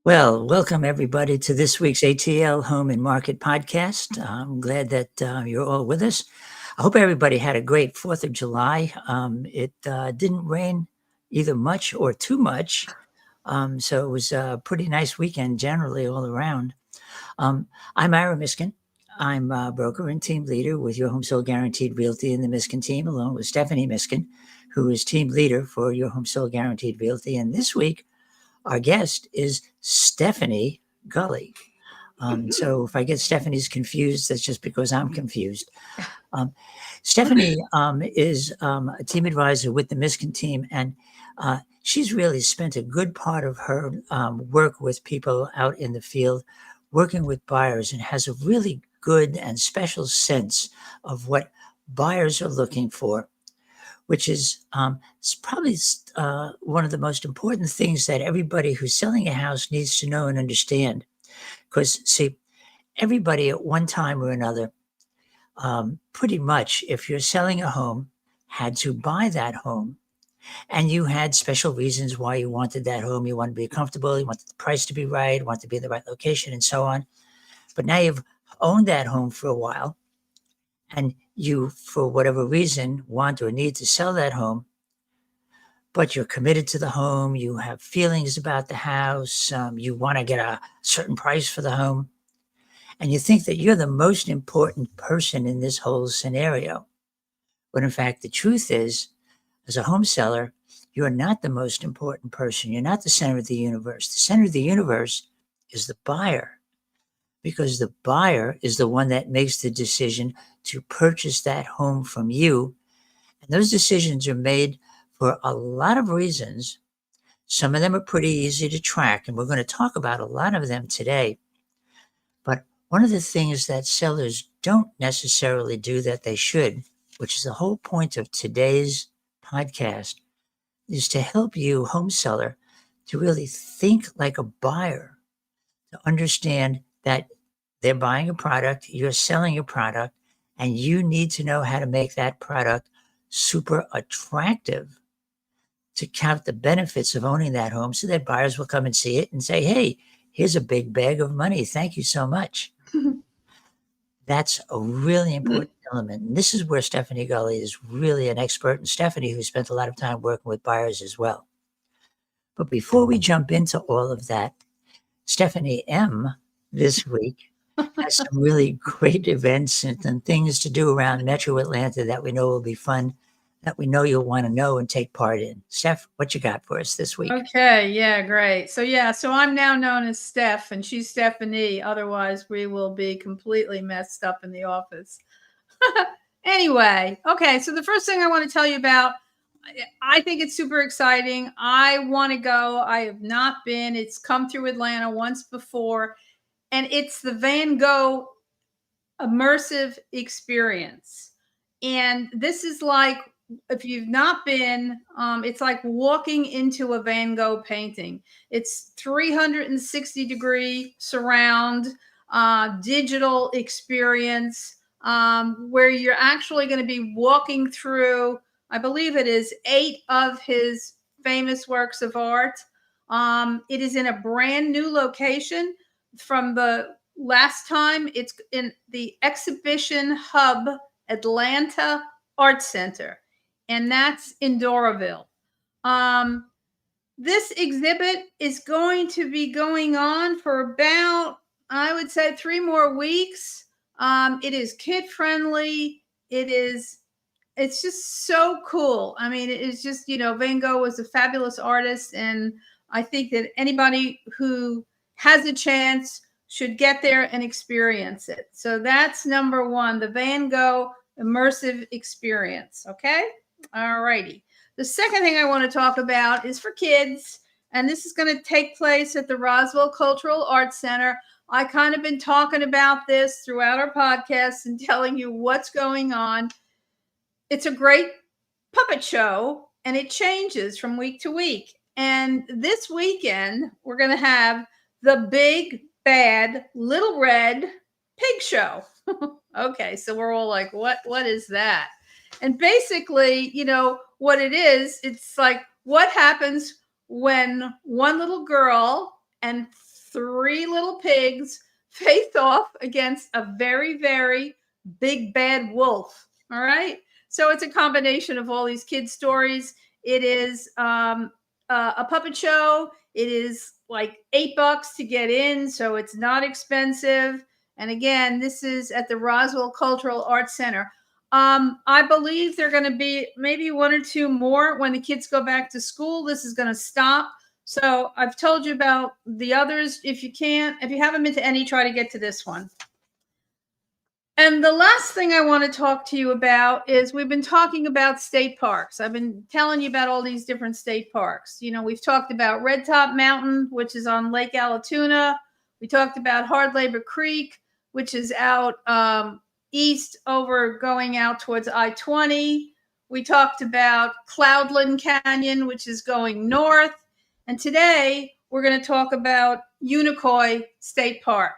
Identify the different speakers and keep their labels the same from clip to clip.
Speaker 1: Well, welcome everybody to this week's ATL Home and Market podcast. I'm glad that you're all with us. I hope everybody had a great 4th of July. It didn't rain either much or too much. So it was a pretty nice weekend generally all around. Um, I'm Ira Miskin. I'm a broker and team leader with Your Home Sold Guaranteed Realty and the Miskin team, along with Stephanie Miskin, who is team leader for Your Home Sold Guaranteed Realty. And this week, our guest is Stephanie Gulley. So if I get Stephanie's confused, that's just because I'm confused. Um, Stephanie is a team advisor with the Miskin team, and she's really spent a good part of her work with people out in the field, working with buyers, and has a really good and special sense of what buyers are looking for, which is probably one of the most important things that everybody who's selling a house needs to know and understand. Because, see, everybody at one time or another, pretty much, if you're selling a home, had to buy that home. And you had special reasons why you wanted that home. You wanted to be comfortable, you wanted the price to be right, wanted to be in the right location, and so on. But now you've owned that home for a while, and you, for whatever reason, want or need to sell that home, but you're committed to the home. You have feelings about the house. You want to get a certain price for the home. And you think that you're the most important person in this whole scenario. When in fact, the truth is, as a home seller, you're not the most important person. You're not the center of the universe. The center of the universe is the buyer, because the buyer is the one that makes the decision to purchase that home from you. And those decisions are made for a lot of reasons. Some of them are pretty easy to track, and we're going to talk about a lot of them today. But one of the things that sellers don't necessarily do that they should, which is the whole point of today's podcast, is to help you, home seller, to really think like a buyer, to understand that they're buying a product, you're selling a product, and you need to know how to make that product super attractive to count the benefits of owning that home, so that buyers will come and see it and say, hey, here's a big bag of money. Thank you so much. That's a really important element. And this is where Stephanie Gulley is really an expert, and Stephanie, who spent a lot of time working with buyers as well. But before we jump into all of that, Stephanie M. this week has some really great events and things to do around Metro Atlanta that we know will be fun, that we know you'll want to know and take part in. Steph, what you got for us this week?
Speaker 2: Okay, yeah, great. So I'm now known as Steph, and she's Stephanie. Otherwise, we will be completely messed up in the office. Anyway, okay, so the first thing I want to tell you about, I think it's super exciting. I want to go. I have not been. It's come through Atlanta once before, and it's the Van Gogh immersive experience. And this is like, if you've not been, it's like walking into a Van Gogh painting. It's 360-degree surround, digital experience, where you're actually going to be walking through, I believe it is 8 of his famous works of art. It is in a brand new location from the last time. It's in the Exhibition Hub Atlanta Art Center, and that's in Doraville. This exhibit is going to be going on for about, I would say, 3 more weeks. It is kid friendly. It's just so cool. I mean, it's just, Van Gogh was a fabulous artist, and I think that anybody who has a chance should get there and experience it. So that's number 1, the Van Gogh immersive experience. Okay. All righty. The second thing I want to talk about is for kids, and this is going to take place at the Roswell Cultural Arts Center. I kind of been talking about this throughout our podcast and telling you what's going on. It's a great puppet show, and it changes from week to week. And this weekend, we're going to have the Big Bad Little Red Pig Show. Okay, so we're all like, what is that? And basically, what it is, it's like what happens when one little girl and 3 little pigs face off against a very, very big bad wolf. All right. So it's a combination of all these kids' stories. It is a puppet show. It is like $8 to get in, so it's not expensive. And again, this is at the Roswell Cultural Arts Center. I believe there are going to be maybe 1 or 2 more when the kids go back to school. This is going to stop. So I've told you about the others. If you haven't been to any, try to get to this one. And the last thing I want to talk to you about is we've been talking about state parks. I've been telling you about all these different state parks. You know, we've talked about Red Top Mountain, which is on Lake Allatoona. We talked about Hard Labor Creek, which is out east over going out towards I-20. We talked about Cloudland Canyon, which is going north. And today we're going to talk about Unicoi State Park.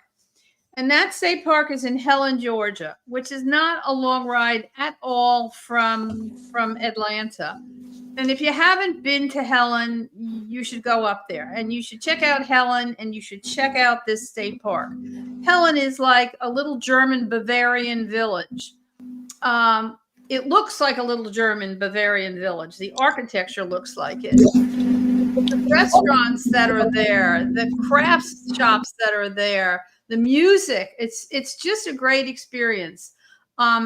Speaker 2: And that state park is in Helen, Georgia, which is not a long ride at all from Atlanta. And if you haven't been to Helen, you should go up there and you should check out Helen and you should check out this state park. Helen is like a little German Bavarian village. It looks like a little German Bavarian village. The architecture looks like it. The restaurants that are there, the crafts shops that are there, the music, it's just a great experience.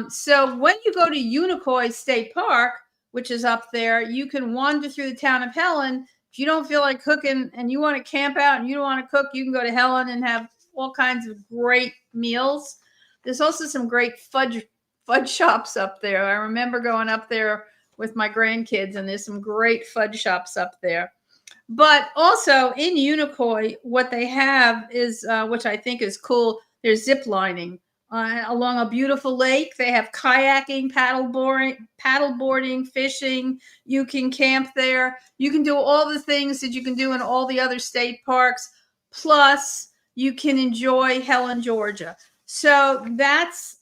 Speaker 2: So when you go to Unicoi State Park, which is up there, you can wander through the town of Helen. If you don't feel like cooking and you want to camp out and you don't want to cook, you can go to Helen and have all kinds of great meals. There's also some great fudge shops up there. I remember going up there with my grandkids, and there's some great fudge shops up there. But also in Unicoi, what they have is, which I think is cool, there's zip lining along a beautiful lake. They have kayaking, paddleboarding, fishing. You can camp there. You can do all the things that you can do in all the other state parks. Plus, you can enjoy Helen, Georgia. So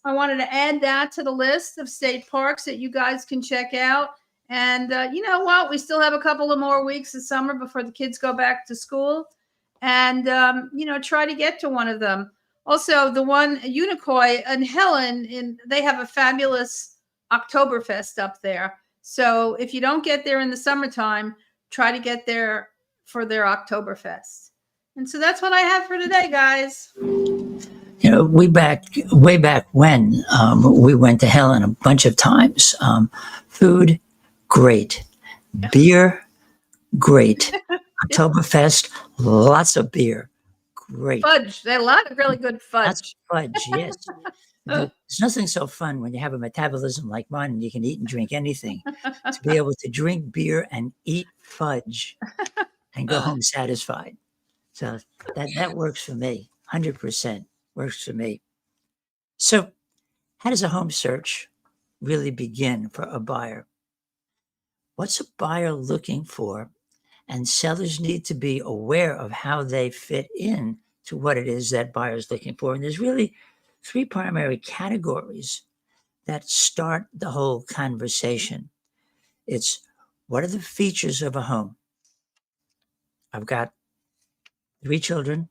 Speaker 2: I wanted to add that to the list of state parks that you guys can check out. And you know what? We still have a couple of more weeks of summer before the kids go back to school. And, try to get to one of them. Also, the one Unicoi and Helen, they have a fabulous Oktoberfest up there. So if you don't get there in the summertime, try to get there for their Oktoberfest. And so that's what I have for today, guys.
Speaker 1: You know, way back when we went to Helen a bunch of times. Food, great. Beer, great. Oktoberfest, lots of beer. Great.
Speaker 2: Fudge. They had a lot of really good fudge.
Speaker 1: That's fudge, yes. There's nothing so fun when you have a metabolism like mine and you can eat and drink anything. To be able to drink beer and eat fudge and go home satisfied. So that works for me. 100% works for me. So how does a home search really begin for a buyer? What's a buyer looking for? And sellers need to be aware of how they fit in to what it is that buyer's looking for. And there's really 3 primary categories that start the whole conversation. It's, what are the features of a home? I've got 3 children.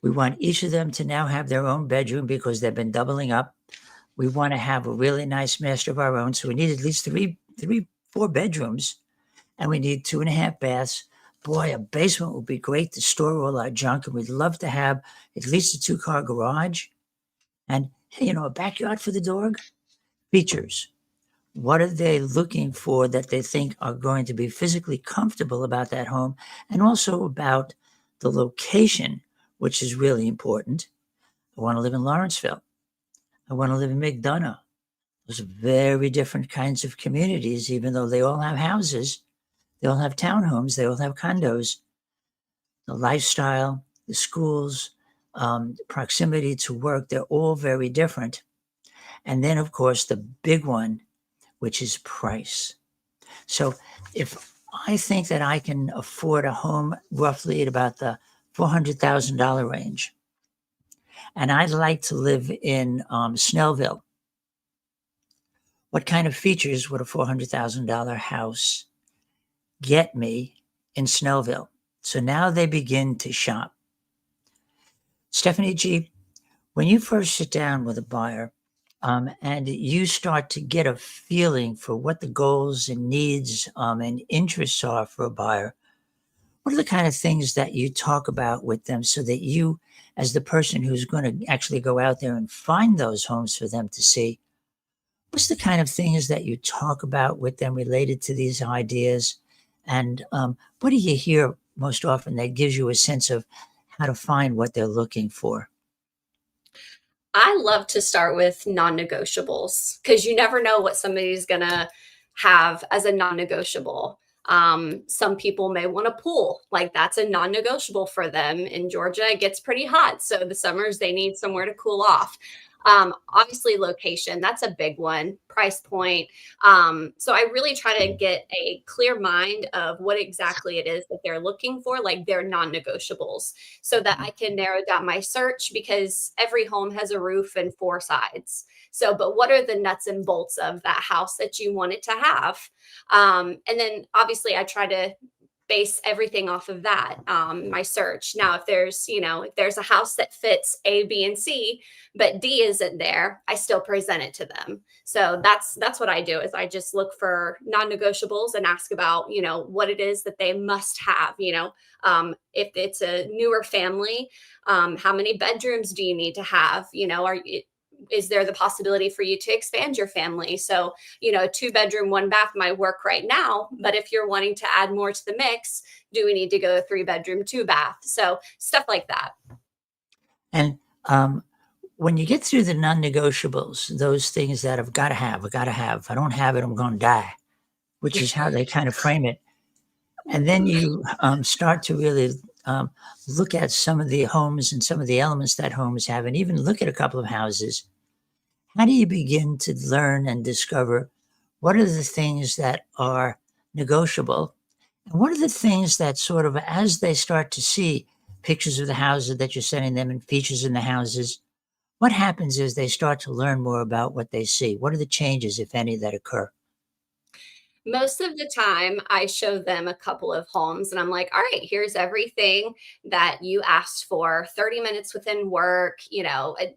Speaker 1: We want each of them to now have their own bedroom because they've been doubling up. We want to have a really nice master of our own. So we need at least 4 bedrooms. And we need 2.5 baths. Boy, a basement would be great to store all our junk. And we'd love to have at least a 2-car garage. And, a backyard for the dog. Features. What are they looking for that they think are going to be physically comfortable about that home? And also about the location, which is really important. I want to live in Lawrenceville. I want to live in McDonough. Those are very different kinds of communities, even though they all have houses. They all have townhomes. They all have condos. The lifestyle, the schools, proximity to work, they're all very different. And then, of course, the big one, which is price. So if I think that I can afford a home roughly at about the $400,000 range, and I'd like to live in Snellville, what kind of features would a $400,000 house get me in Snellville? So now they begin to shop. Stephanie G, when you first sit down with a buyer and you start to get a feeling for what the goals and needs and interests are for a buyer, what are the kind of things that you talk about with them so that you, as the person who's going to actually go out there and find those homes for them to see, what's the kind of things that you talk about with them related to these ideas? And what do you hear most often that gives you a sense of how to find what they're looking for?
Speaker 3: I love to start with non-negotiables because you never know what somebody's gonna have as a non-negotiable. Some people may want a pool, like that's a non-negotiable for them. In Georgia, it gets pretty hot, so the summers they need somewhere to cool off. Obviously, location, that's a big one. Price point. So I really try to get a clear mind of what exactly it is that they're looking for, like their non-negotiables, so that I can narrow down my search because every home has a roof and four sides. So, but what are the nuts and bolts of that house that you want it to have? And then obviously, I try to base everything off of that, my search. Now if there's, if there's a house that fits A, B, and C, but D isn't there, I still present it to them. So that's what I do, is I just look for non-negotiables and ask about, what it is that they must have. If it's a newer family, how many bedrooms do you need to have? Is there the possibility for you to expand your family? So, a 2 bedroom, 1 bath might work right now, but if you're wanting to add more to the mix, do we need to go 3 bedroom, 2 bath? So stuff like that.
Speaker 1: And when you get through the non-negotiables, those things that I've got to have, I got to have. If I don't have it, I'm going to die, which is how they kind of frame it. And then you start to really look at some of the homes and some of the elements that homes have, and even look at a couple of houses. How do you begin to learn and discover what are the things that are negotiable? And what are the things that sort of, as they start to see pictures of the houses that you're sending them and features in the houses, what happens is they start to learn more about what they see? What are the changes, if any, that occur?
Speaker 3: Most of the time, I show them a couple of homes and I'm like, all right, here's everything that you asked for, 30 minutes within work, a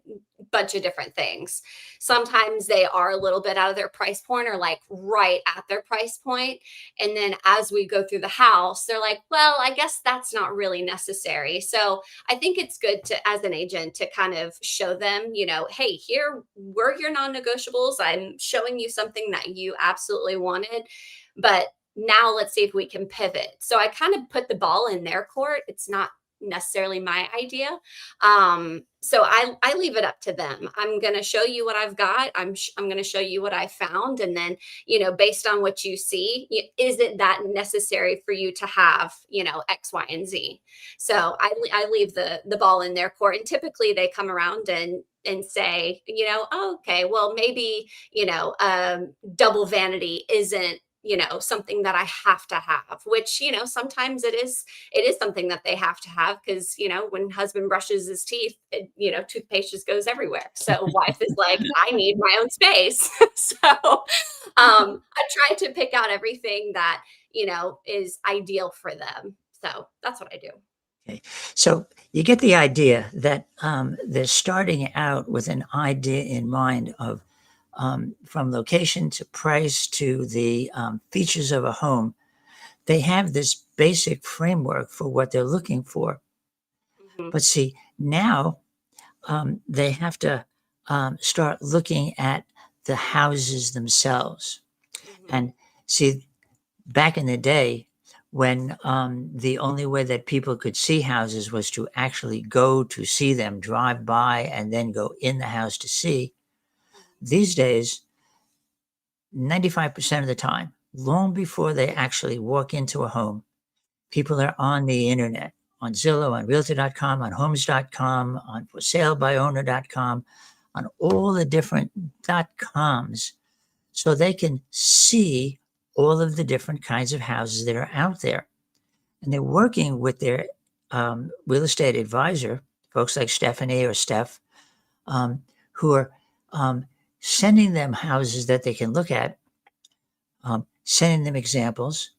Speaker 3: bunch of different things. Sometimes they are a little bit out of their price point or like right at their price point. And then as we go through the house, they're like, well, I guess that's not really necessary. So I think it's good to, as an agent, to kind of show them, hey, here were your non negotiables. I'm showing you something that you absolutely wanted. But now let's see if we can pivot. So I kind of put the ball in their court. It's not necessarily my idea. So I leave it up to them. I'm going to show you what I've got. I'm going to show you what I found. And then, based on what you see, is it that necessary for you to have, X, Y, and Z? So I leave the ball in their court. And typically they come around and say, oh, okay, well, maybe, double vanity isn't, something that I have to have, which, sometimes it is something that they have to have because, when husband brushes his teeth, toothpaste just goes everywhere. So wife is like, I need my own space. So I try to pick out everything that, is ideal for them. So that's what I do.
Speaker 1: Okay. So you get the idea that they're starting out with an idea in mind of from location to price to the features of a home. They have this basic framework for what they're looking for.
Speaker 3: Mhm.
Speaker 1: But see, now they have to start looking at the houses themselves.
Speaker 3: Mhm.
Speaker 1: And see, back in the day, when the only way that people could see houses was to actually go to see them, drive by, and then go in the house to see. These days, 95% of the time, long before they actually walk into a home, people are on the internet, on Zillow, on Realtor.com, on Homes.com, on ForSaleByOwner.com, on all the different .coms, so they can see all of the different kinds of houses that are out there. And they're working with their real estate advisor, folks like Stephanie or Steph, who are um, sending them houses that they can look at, sending them examples,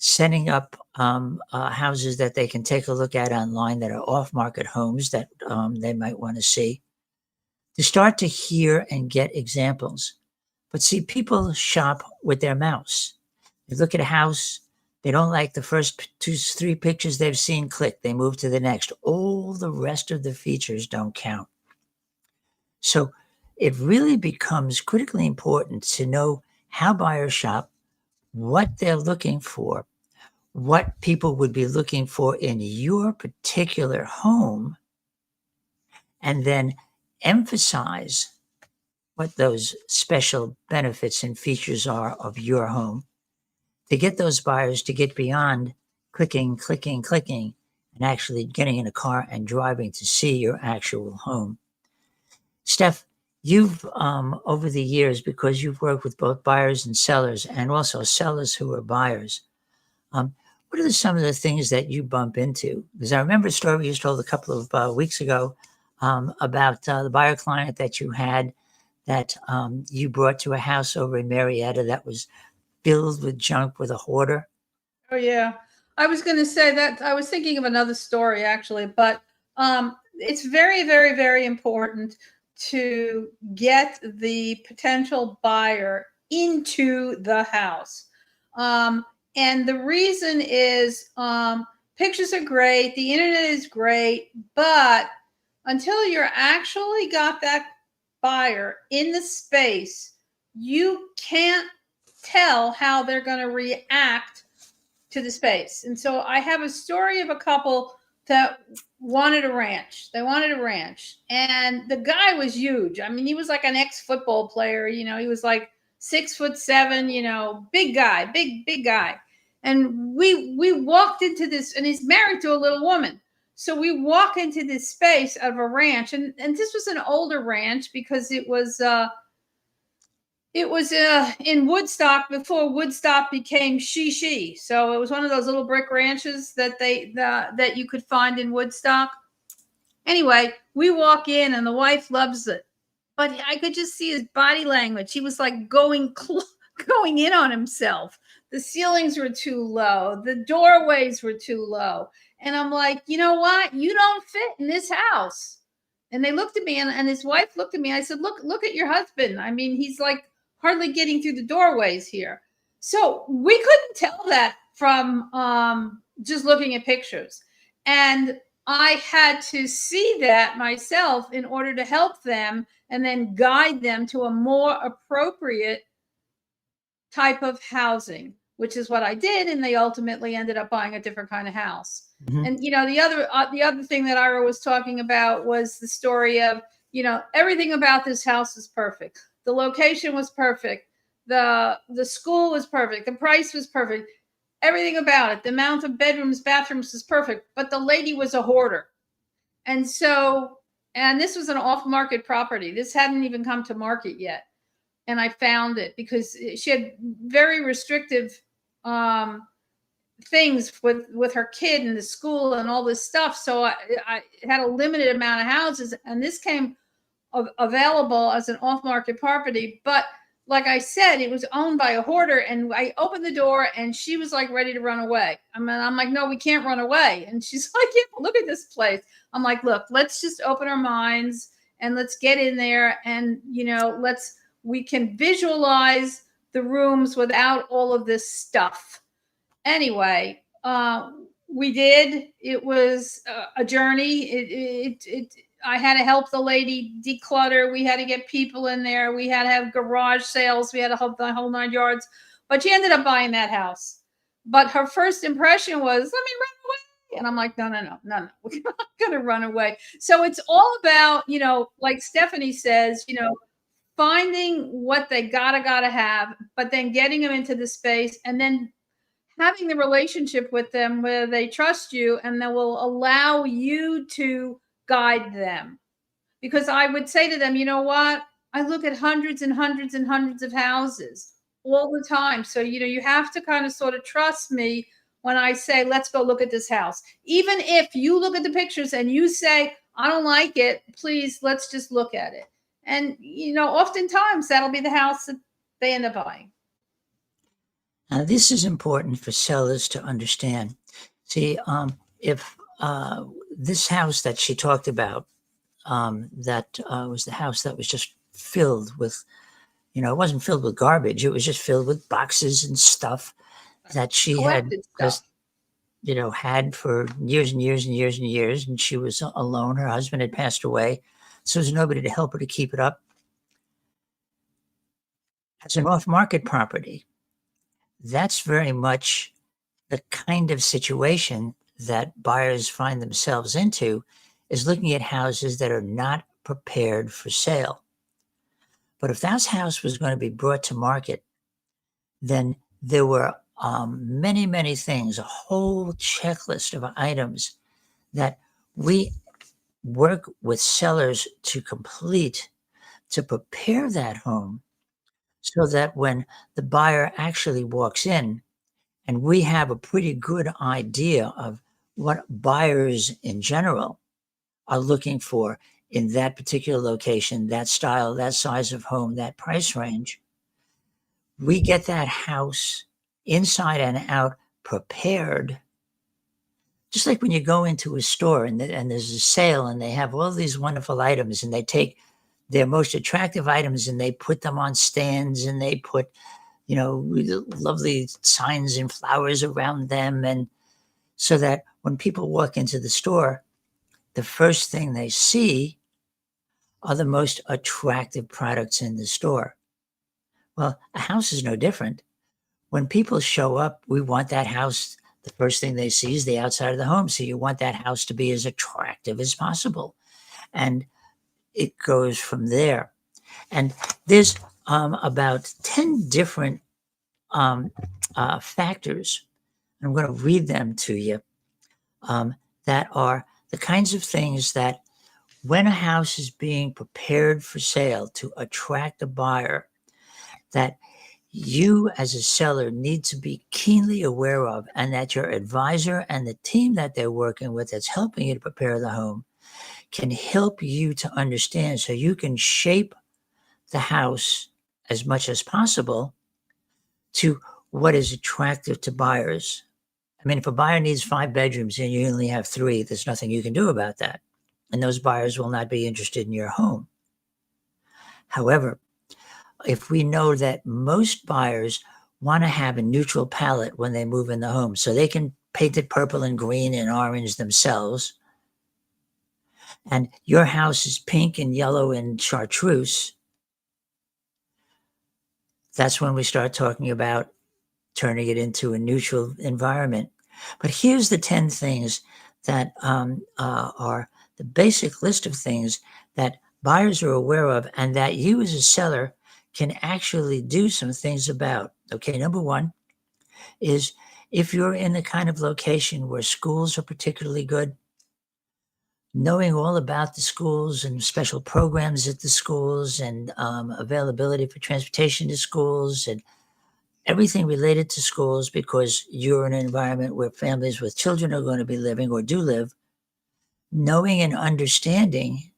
Speaker 1: setting up houses that they can take a look at online that are off-market homes that they might want to see, to start to hear and get examples. But see, people shop with their mouse. They look at a house, they don't like the first 2, 3 pictures they've seen, click, they move to the next. All the rest of the features don't count. So it really becomes critically important to know how buyers shop, what they're looking for, what people would be looking for in your particular home, and then emphasize what those special benefits and features are of your home to get those buyers to get beyond clicking, clicking, clicking, and actually getting in a car and driving to see your actual home. Steph, you've over the years, because you've worked with both buyers and sellers, and also sellers who are buyers, what are some of the things that you bump into? Because I remember a story you told a couple of weeks ago about the buyer client that you had that you brought to a house over in Marietta that was filled with junk with a hoarder.
Speaker 2: Oh yeah. I was going to say that I was thinking of another story actually, but it's very, very, very important to get the potential buyer into the house. And the reason is pictures are great, the internet is great, but until you're actually got that buyer in the space, you can't tell how they're going to react to the space. And so I have a story of a couple that wanted a ranch. They wanted a ranch. And the guy was huge. I mean, he was like an ex-football player. You know, he was like 6'7", you know, big guy, big guy. And we walked into this, and he's married to a little woman. So we walk into this space of a ranch, and this was an older ranch because it was in Woodstock before Woodstock became she. So it was one of those little brick ranches that that you could find in Woodstock. Anyway, we walk in and the wife loves it, but I could just see his body language. He was like going in on himself. The ceilings were too low. The doorways were too low. And I'm like, you know what? You don't fit in this house. And they looked at me, and his wife looked at me. I said, look at your husband. I mean, he's like hardly getting through the doorways here. So we couldn't tell that from just looking at pictures. And I had to see that myself in order to help them and then guide them to a more appropriate type of housing, which is what I did. And they ultimately ended up buying a different kind of house. Mm-hmm. And, you know, the other thing that Ira was talking about was the story of, you know, everything about this house is perfect. The location was perfect. The school was perfect. The price was perfect. Everything about it. The amount of bedrooms, bathrooms was perfect. But the lady was a hoarder. And so, and this was an off-market property. This hadn't even come to market yet. And I found it because she had very restrictive things with her kid and the school and all this stuff. So I had a limited amount of houses, and this came available as an off-market property. But like I said, it was owned by a hoarder, and I opened the door and she was like ready to run away. I mean, I'm like, no, we can't run away. And she's like, yeah, look at this place. I'm like, look, let's just open our minds and let's get in there. And, you know, we can visualize the rooms without all of this stuff. Anyway, we did. It was a journey. I had to help the lady declutter. We had to get people in there. We had to have garage sales. We had to help the whole 9 yards. But she ended up buying that house. But her first impression was, let me run away. And I'm like, no. We're not going to run away. So it's all about, you know, like Stephanie says, you know, finding what they gotta have, but then getting them into the space and then having the relationship with them where they trust you and they will allow you to guide them. Because I would say to them, you know what? I look at hundreds and hundreds and hundreds of houses all the time. So, you know, you have to kind of sort of trust me when I say, let's go look at this house. Even if you look at the pictures and you say, I don't like it, please, let's just look at it. And, you know, oftentimes that'll be the house that they end up buying.
Speaker 1: Now, this is important for sellers to understand. See, if this house that she talked about, that was the house that was just filled with, it wasn't filled with garbage. It was just filled with boxes and stuff that she had
Speaker 2: Collected
Speaker 1: just,
Speaker 2: stuff.
Speaker 1: had for years and years and years and years. And she was alone. Her husband had passed away. So there was nobody to help her to keep it up. As an off market property, that's very much the kind of situation that buyers find themselves into, is looking at houses that are not prepared for sale. But if that house was going to be brought to market, then there were many, many things, a whole checklist of items that we work with sellers to complete to prepare that home, so that when the buyer actually walks in, and we have a pretty good idea of what buyers in general are looking for in that particular location, that style, that size of home, that price range, we get that house inside and out prepared. Just like when you go into a store and there's a sale and they have all these wonderful items, and they take their most attractive items and they put them on stands, and they put, lovely signs and flowers around them. And so that when people walk into the store, the first thing they see are the most attractive products in the store. Well, a house is no different. When people show up, we want that house, the first thing they see is the outside of the home. So you want that house to be as attractive as possible. And it goes from there. And there's about 10 different factors. I'm going to read them to you, that are the kinds of things that, when a house is being prepared for sale to attract a buyer, that you as a seller need to be keenly aware of, and that your advisor and the team that they're working with that's helping you to prepare the home can help you to understand, so you can shape the house as much as possible to what is attractive to buyers. I mean, if a buyer needs 5 bedrooms and you only have 3, there's nothing you can do about that. And those buyers will not be interested in your home. However, if we know that most buyers want to have a neutral palette when they move in the home, so they can paint it purple and green and orange themselves, and your house is pink and yellow and chartreuse, that's when we start talking about turning it into a neutral environment. But here's the 10 things that are the basic list of things that buyers are aware of, and that you as a seller can actually do some things about. Okay, number 1 is, if you're in the kind of location where schools are particularly good, knowing all about the schools and special programs at the schools, and availability for transportation to schools, and everything related to schools, because you're in an environment where families with children are going to be living or do live. Knowing and understanding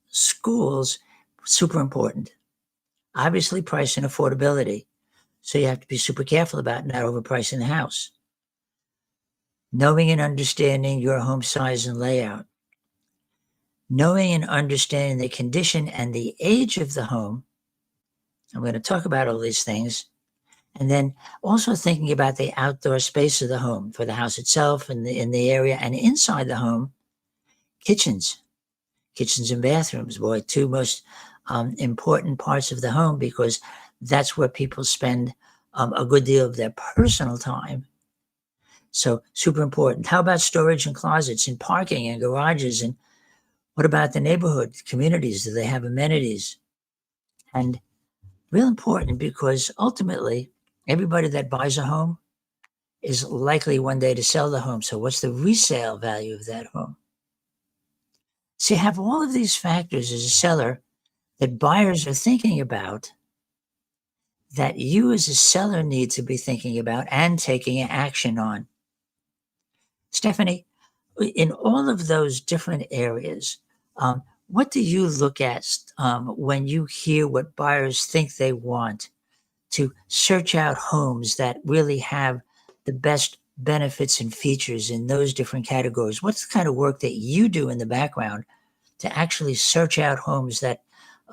Speaker 1: schools, super important. Obviously, price and affordability. So you have to be super careful about not overpricing the house. Knowing and understanding your home size and layout. Knowing and understanding the condition and the age of the home. I'm going to talk about all these things. And then also thinking about the outdoor space of the home, for the house itself and in the area, and inside the home, kitchens and bathrooms, boy, 2 most important parts of the home, because that's where people spend a good deal of their personal time. So super important. How about storage and closets and parking and garages? And what about the neighborhood communities? Do they have amenities? And real important, because ultimately everybody that buys a home is likely one day to sell the home. So what's the resale value of that home? So you have all of these factors as a seller that buyers are thinking about, that you as a seller need to be thinking about and taking action on. Stephanie, in all of those different areas, what do you look at when you hear what buyers think they want? to search out homes that really have the best benefits and features in those different categories? What's the kind of work that you do in the background to actually search out homes that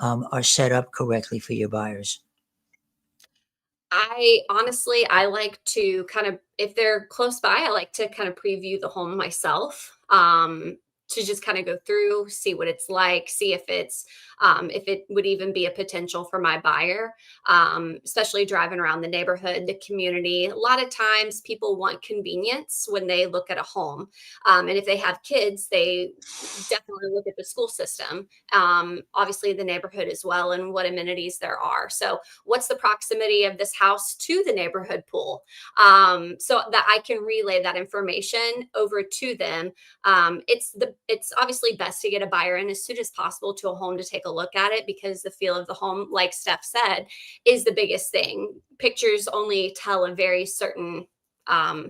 Speaker 1: are set up correctly for your buyers?
Speaker 3: I honestly, I like to kind of, if they're close by, I like to kind of preview the home myself. To just kind of go through, see what it's like, see if it would even be a potential for my buyer. Especially driving around the neighborhood, the community. A lot of times people want convenience when they look at a home. And if they have kids, they definitely look at the school system, obviously the neighborhood as well, and what amenities there are. So what's the proximity of this house to the neighborhood pool, so that I can relay that information over to them. It's obviously best to get a buyer in as soon as possible to a home to take a look at it, because the feel of the home, like Steph said, is the biggest thing. Pictures only tell a very certain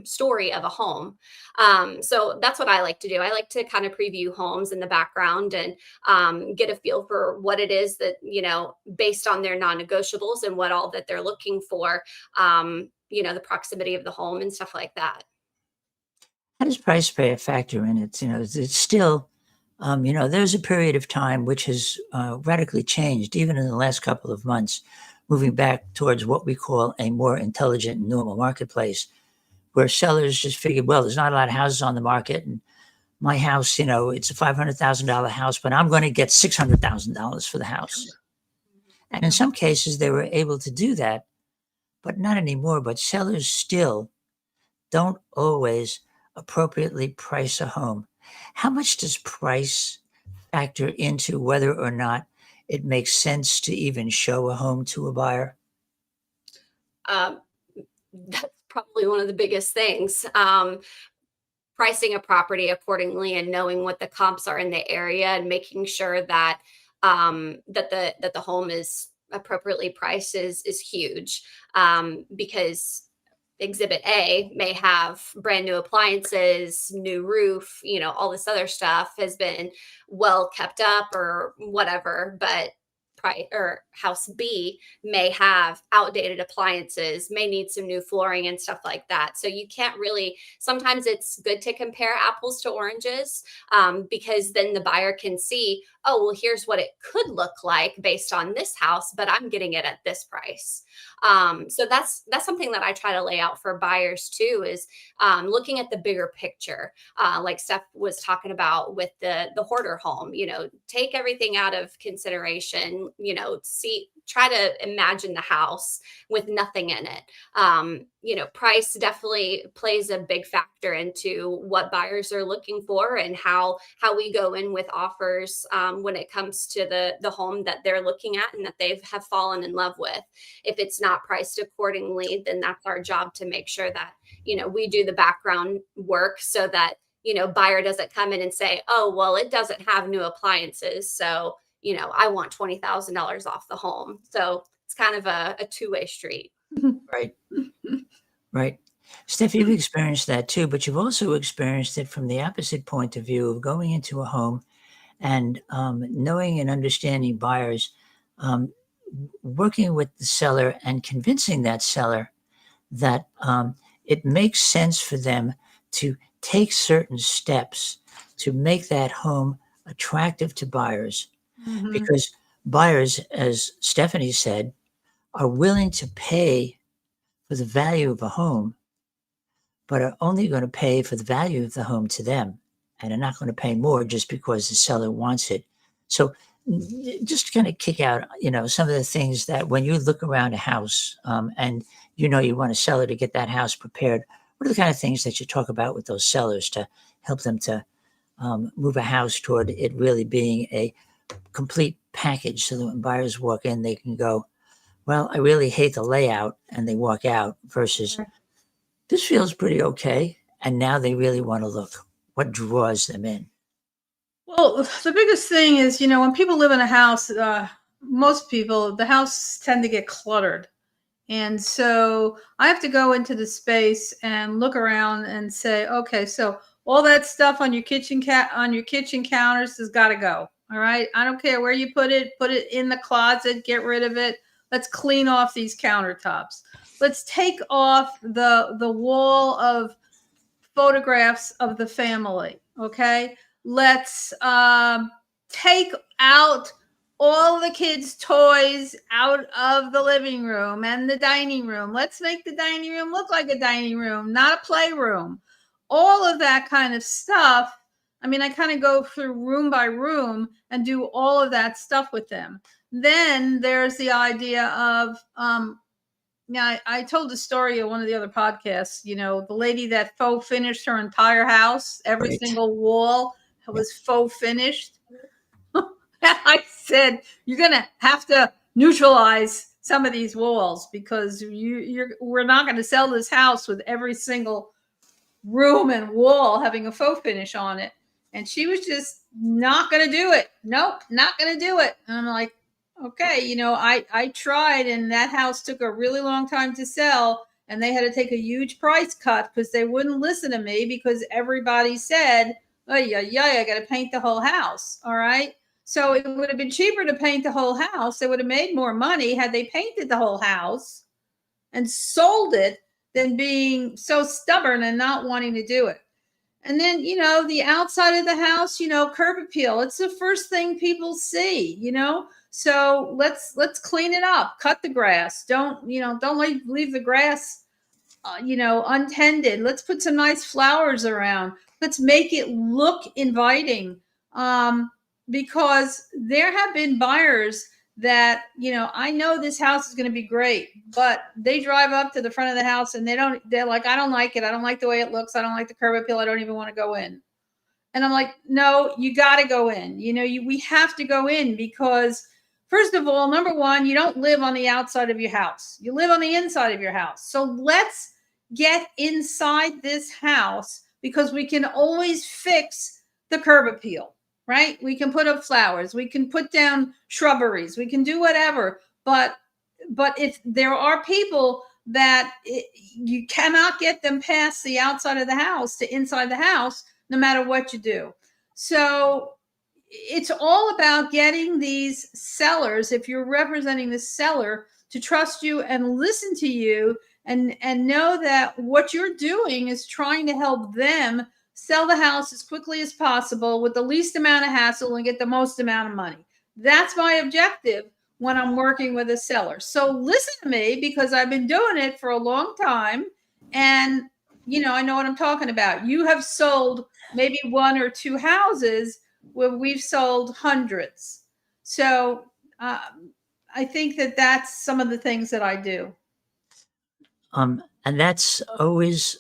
Speaker 3: story of a home. So that's what I like to do. I like to kind of preview homes in the background and get a feel for what it is that, based on their non-negotiables and what all that they're looking for, the proximity of the home and stuff like that.
Speaker 1: How does price play a factor in it? It's still, there's a period of time which has radically changed, even in the last couple of months, moving back towards what we call a more intelligent and normal marketplace, where sellers just figured, well, there's not a lot of houses on the market, and my house, it's a $500,000 house, but I'm going to get $600,000 for the house. And in some cases, they were able to do that, but not anymore. But sellers still don't always appropriately price a home. How much does price factor into whether or not it makes sense to even show a home to a buyer?
Speaker 3: Um, that's probably one of the biggest things. Pricing a property accordingly and knowing what the comps are in the area and making sure that that the home is appropriately priced is huge, because exhibit A may have brand new appliances, new roof, all this other stuff has been well kept up or whatever, but or house B may have outdated appliances, may need some new flooring and stuff like that. So you can't really, sometimes it's good to compare apples to oranges, because then the buyer can see, oh, well, here's what it could look like based on this house, but I'm getting it at this price. So that's something that I try to lay out for buyers too, is looking at the bigger picture, like Steph was talking about with the hoarder home. Take everything out of consideration. Try to imagine the house with nothing in it. Price definitely plays a big factor into what buyers are looking for and how we go in with offers, when it comes to the home that they're looking at and that they have fallen in love with. If it's not priced accordingly, then that's our job to make sure that, we do the background work so that, buyer doesn't come in and say, oh, well, it doesn't have new appliances, so, I want $20,000 off the home. So it's kind of a two-way street.
Speaker 1: Right, right. Steph, you've experienced that too, but you've also experienced it from the opposite point of view of going into a home and knowing and understanding buyers, um, working with the seller and convincing that seller that it makes sense for them to take certain steps to make that home attractive to buyers,
Speaker 2: Mhm.
Speaker 1: because buyers, as Stephanie said, are willing to pay for the value of a home, but are only going to pay for the value of the home to them, and are not going to pay more just because the seller wants it. So just kind of kick out, some of the things that when you look around a house, and you want a seller to get that house prepared, what are the kind of things that you talk about with those sellers to help them to move a house toward it really being a complete package, so that when buyers walk in, they can go, well, I really hate the layout, and they walk out, versus this feels pretty okay. And now they really want to look. What draws them in?
Speaker 2: Well, the biggest thing is, when people live in a house, most people, the house tend to get cluttered. And so I have to go into the space and look around and say, okay, so all that stuff on your on your kitchen counters has got to go. All right. I don't care where you put it in the closet, get rid of it. Let's clean off these countertops. Let's take off the wall of photographs of the family. Okay. Let's take out all the kids' toys out of the living room and the dining room. Let's make the dining room look like a dining room, not a playroom. All of that kind of stuff. I mean, I kind of go through room by room and do all of that stuff with them. Then there's the idea of, now I told the story of one of the other podcasts, the lady that faux finished her entire house, every
Speaker 1: Right.
Speaker 2: single wall was faux finished. I said, you're going to have to neutralize some of these walls because we're not going to sell this house with every single room and wall having a faux finish on it. And she was just not going to do it. Nope, not going to do it. And I'm like, okay, I tried, and that house took a really long time to sell, and they had to take a huge price cut because they wouldn't listen to me because everybody said, oh, yeah, I got to paint the whole house. All right. So it would have been cheaper to paint the whole house. They would have made more money had they painted the whole house and sold it than being so stubborn and not wanting to do it. And then, the outside of the house, curb appeal. It's the first thing people see, So let's clean it up, cut the grass. Don't leave the grass, untended. Let's put some nice flowers around. Let's make it look inviting. Because there have been buyers that, I know this house is going to be great, but they drive up to the front of the house and they're like, I don't like it. I don't like the way it looks. I don't like the curb appeal. I don't even want to go in. And I'm like, no, you got to go in. We have to go in because, first of all, number one, you don't live on the outside of your house. You live on the inside of your house. So let's get inside this house because we can always fix the curb appeal. Right? We can put up flowers. We can put down shrubberies. We can do whatever. But if there are people that you cannot get them past the outside of the house to inside the house, no matter what you do. So it's all about getting these sellers, if you're representing the seller, to trust you and listen to you and know that what you're doing is trying to help them sell the house as quickly as possible with the least amount of hassle and get the most amount of money. That's my objective when I'm working with a seller. So listen to me because I've been doing it for a long time. And, I know what I'm talking about. You have sold maybe one or two houses where we've sold hundreds. So I think that's some of the things that I do.
Speaker 1: And that's always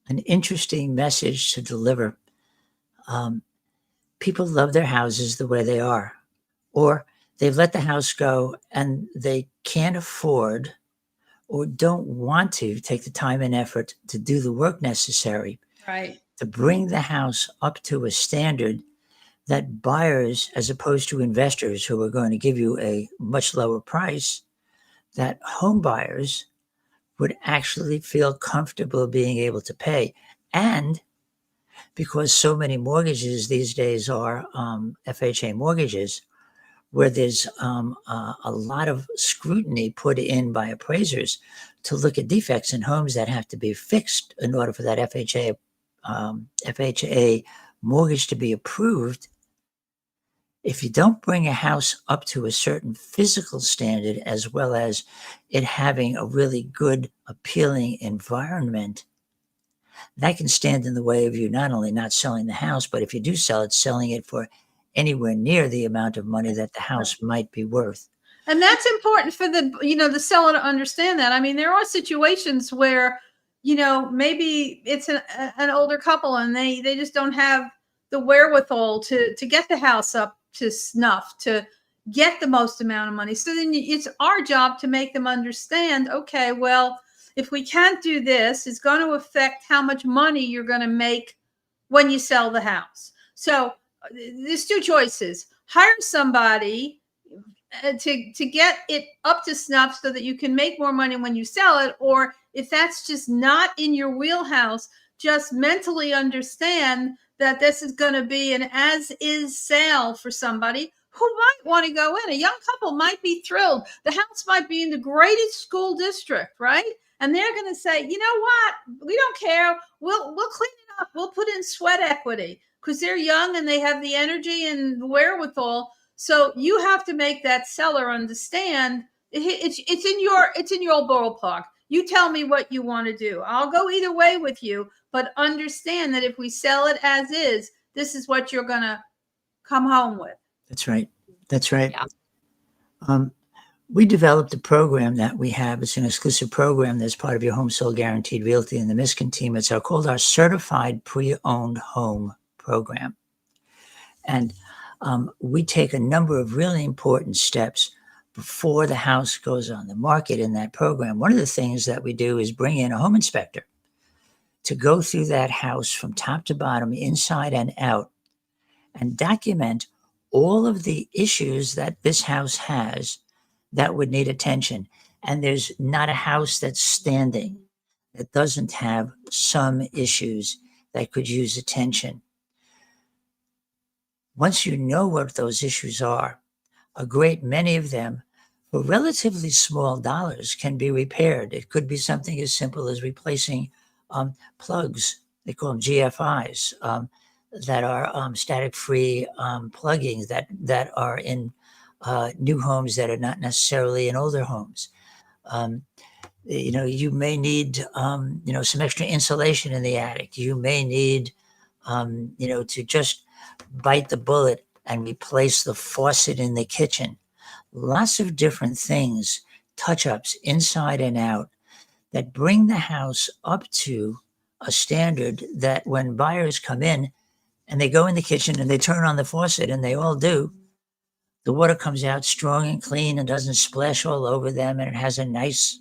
Speaker 1: an interesting message to deliver. People love their houses the way they are, or they've let the house go and they can't afford or don't want to take the time and effort to do the work necessary
Speaker 2: Right.
Speaker 1: to bring the house up to a standard that buyers, as opposed to investors who are going to give you a much lower price, that home buyers would actually feel comfortable being able to pay. And because so many mortgages these days are FHA mortgages, where there's a lot of scrutiny put in by appraisers to look at defects in homes that have to be fixed in order for that FHA mortgage to be approved. If you don't bring a house up to a certain physical standard, as well as it having a really good, appealing environment, that can stand in the way of you not only not selling the house, but if you do sell it, selling it for anywhere near the amount of money that the house might be worth.
Speaker 2: And that's important for the seller to understand that. I mean, there are situations where, maybe it's an older couple and they just don't have the wherewithal to get the house up to snuff, to get the most amount of money. So then it's our job to make them understand, okay, well, if we can't do this, it's going to affect how much money you're going to make when you sell the house. So there's two choices. Hire somebody to get it up to snuff so that you can make more money when you sell it. Or if that's just not in your wheelhouse, just mentally understand that this is going to be an as-is sale for somebody who might want to go in. A young couple might be thrilled. The house might be in the greatest school district, right? And they're going to say, you know what? We don't care. We'll clean it up. We'll put in sweat equity because they're young and they have the energy and the wherewithal. So you have to make that seller understand it's in your ballpark. You tell me what you want to do. I'll go either way with you, but understand that if we sell it as is, this is what you're going to come home with.
Speaker 1: That's right. That's right.
Speaker 3: Yeah.
Speaker 1: We developed a program that we have. It's an exclusive program that's part of your Home Sold Guaranteed Realty and the Miskin team. It's called our Certified Pre-Owned Home Program. And we take a number of really important steps before the house goes on the market in that program. One of the things that we do is bring in a home inspector to go through that house from top to bottom, inside and out, and document all of the issues that this house has that would need attention. And there's not a house that's standing that doesn't have some issues that could use attention. Once you know what those issues are, a great many of them, for relatively small dollars, can be repaired. It could be something as simple as replacing plugs. They call them GFIs, that are static-free pluggings that are in new homes that are not necessarily in older homes. You may need some extra insulation in the attic. You may need to just bite the bullet and replace the faucet in the kitchen. Lots of different things, touch-ups inside and out, that bring the house up to a standard that when buyers come in and they go in the kitchen and they turn on the faucet, and they all do, the water comes out strong and clean and doesn't splash all over them, and it has a nice,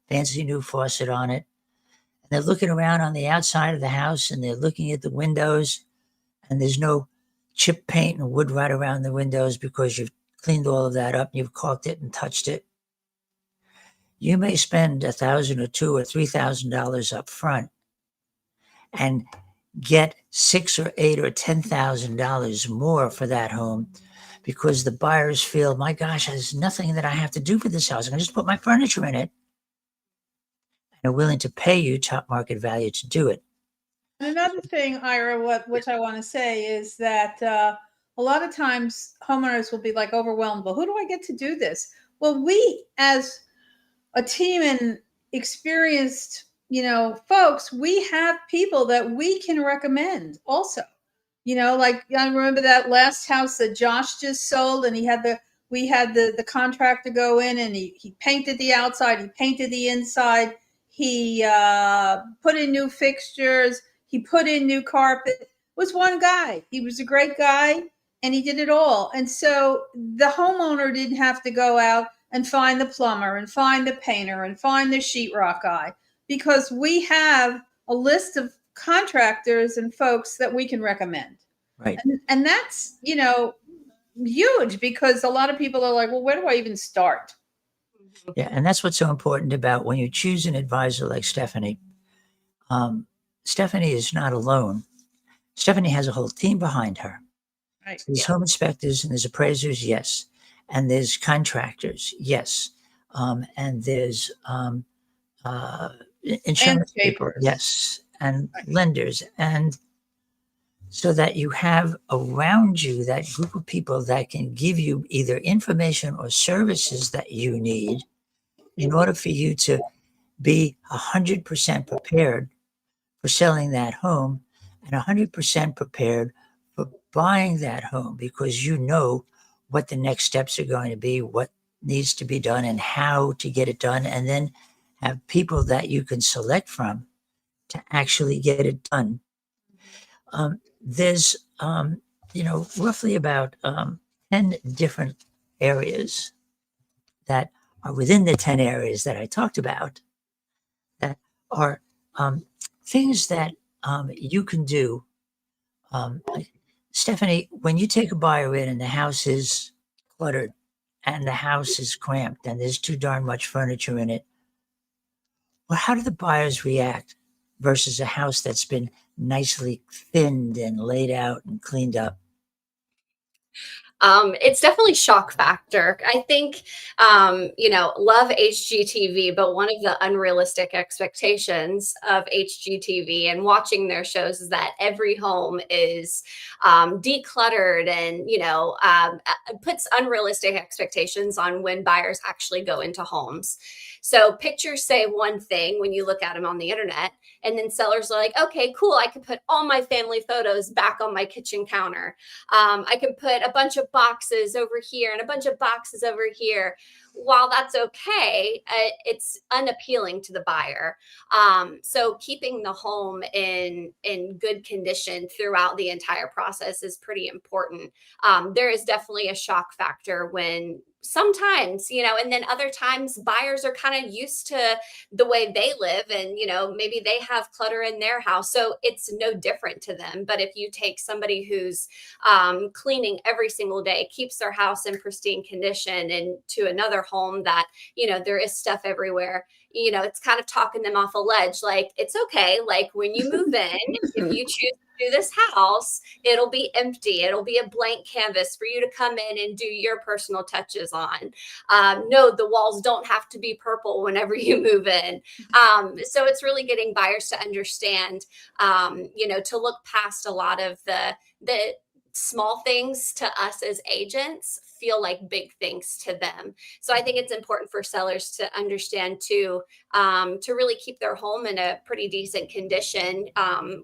Speaker 1: fancy new faucet on it. And they're looking around on the outside of the house, and they're looking at the windows, and there's no chip paint and wood right around the windows because you've cleaned all of that up and you've caulked it and touched it. You may spend $1,000 or $2,000 or $3,000 up front and get $6,000 or $8,000 or $10,000 more for that home because the buyers feel, my gosh, there's nothing that I have to do for this house. I can just put my furniture in it, and are willing to pay you top market value to do it.
Speaker 2: And another thing, Ira, which I want to say is that a lot of times homeowners will be like overwhelmed. Well, who do I get to do this? Well, we as a team and experienced, folks, we have people that we can recommend also. Like I remember that last house that Josh just sold, and we had the contractor go in, and he painted the outside, he painted the inside, he put in new fixtures, he put in new carpet. It was one guy. He was a great guy, and he did it all. And so the homeowner didn't have to go out and find the plumber and find the painter and find the sheetrock guy, because we have a list of contractors and folks that we can recommend.
Speaker 1: Right.
Speaker 2: And that's, huge, because a lot of people are like, well, where do I even start?
Speaker 1: Yeah. And that's what's so important about when you choose an advisor like Stephanie. Stephanie is not alone. Stephanie has a whole team behind her.
Speaker 2: Right.
Speaker 1: There's home inspectors and there's appraisers, yes. And there's contractors, yes. And there's insurance people, yes. And lenders. And so that you have around you that group of people that can give you either information or services that you need in order for you to be 100% prepared for selling that home and 100% prepared for buying that home, because you know what the next steps are going to be, what needs to be done, and how to get it done, and then have people that you can select from to actually get it done. There's, roughly about 10 different areas that are within the 10 areas that I talked about that are things that you can do. Stephanie, when you take a buyer in and the house is cluttered and the house is cramped and there's too darn much furniture in it, well, how do the buyers react versus a house that's been nicely thinned and laid out and cleaned up?
Speaker 3: It's definitely shock factor. I think, love HGTV, but one of the unrealistic expectations of HGTV and watching their shows is that every home is decluttered and, puts unrealistic expectations on when buyers actually go into homes. So pictures say one thing when you look at them on the internet, and then sellers are like, okay, cool, I can put all my family photos back on my kitchen counter. I can put a bunch of boxes over here and a bunch of boxes over here. While that's okay, it's unappealing to the buyer. So keeping the home in good condition throughout the entire process is pretty important. There is definitely a shock factor when sometimes, and then other times buyers are kind of used to the way they live, and maybe they have clutter in their house, so it's no different to them. But if you take somebody who's cleaning every single day, keeps their house in pristine condition, and to another home that, there is stuff everywhere, it's kind of talking them off a ledge. Like, it's okay. Like, when you move in, if you choose to do this house, it'll be empty. It'll be a blank canvas for you to come in and do your personal touches on. No, the walls don't have to be purple whenever you move in. So it's really getting buyers to understand, to look past a lot of the small things to us as agents feel like big things to them. So I think it's important for sellers to understand too, to really keep their home in a pretty decent condition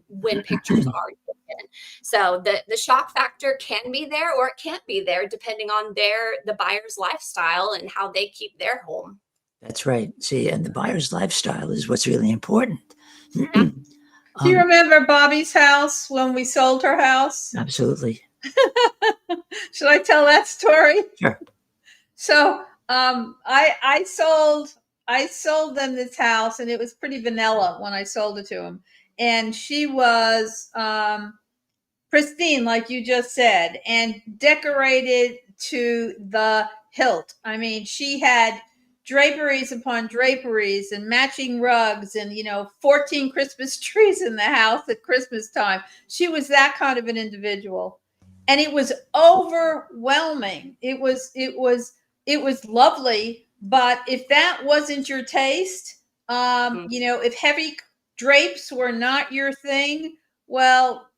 Speaker 3: when pictures are taken. So the shock factor can be there or it can't be there depending on the buyer's lifestyle and how they keep their home.
Speaker 1: That's right. See, and the buyer's lifestyle is what's really important.
Speaker 2: Do you remember Bobby's house when we sold her house?
Speaker 1: Absolutely.
Speaker 2: Should I tell that story?
Speaker 1: Sure.
Speaker 2: So I sold them this house, and it was pretty vanilla when I sold it to them. And she was pristine, like you just said, and decorated to the hilt. I mean, she had draperies upon draperies and matching rugs and 14 Christmas trees in the house at Christmas time. She was that kind of an individual, and it was overwhelming. It was lovely, but if that wasn't your taste, if heavy drapes were not your thing, well,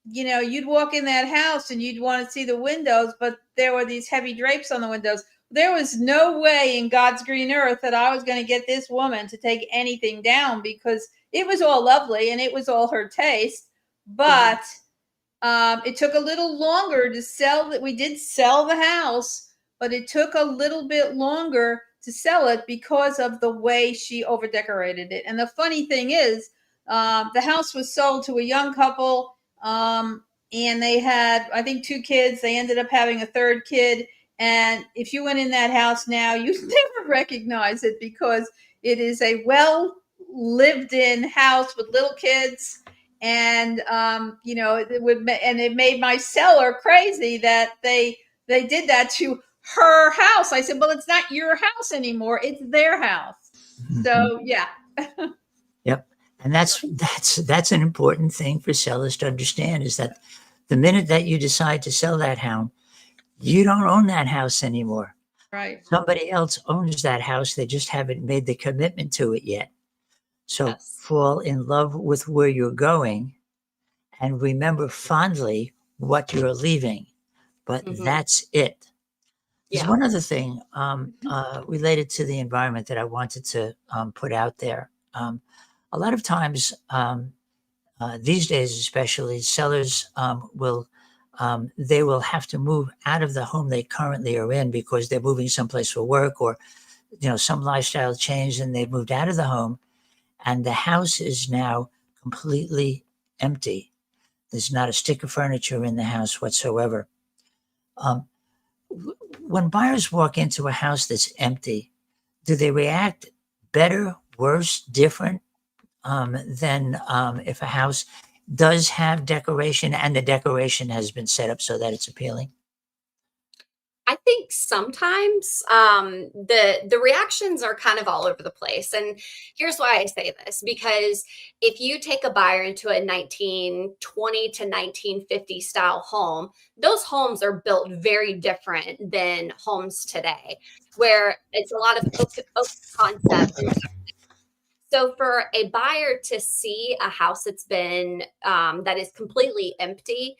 Speaker 2: you'd walk in that house and you'd want to see the windows, but there were these heavy drapes on the windows. There was no way in God's green earth that I was going to get this woman to take anything down, because it was all lovely and it was all her taste. But it took a little longer to sell that. We did sell the house, but it took a little bit longer to sell it because of the way she overdecorated it. And the funny thing is, the house was sold to a young couple, and they had, I think, 2 kids. They ended up having a 3rd kid. And if you went in that house now, you'd never recognize it, because it is a well lived in house with little kids. And, it made my seller crazy that they did that to her house. I said, well, it's not your house anymore. It's their house. So, yeah.
Speaker 1: Yep. And that's an important thing for sellers to understand, is that the minute that you decide to sell that home, you don't own that house anymore.
Speaker 2: Right.
Speaker 1: Somebody else owns that house. They just haven't made the commitment to it yet. So fall in love with where you're going and remember fondly what you're leaving. But that's it. There's one other thing related to the environment that I wanted to put out there. A lot of times, these days especially, sellers will have to move out of the home they currently are in because they're moving someplace for work, or some lifestyle change, and they've moved out of the home, and the house is now completely empty. There's not a stick of furniture in the house whatsoever. When buyers walk into a house that's empty, do they react better, worse, different than if a house does have decoration and the decoration has been set up so that it's appealing?
Speaker 3: I think sometimes the reactions are kind of all over the place. And here's why I say this, because if you take a buyer into a 1920 to 1950 style home, those homes are built very different than homes today, where it's a lot of open concept. And so for a buyer to see a house that's been that is completely empty,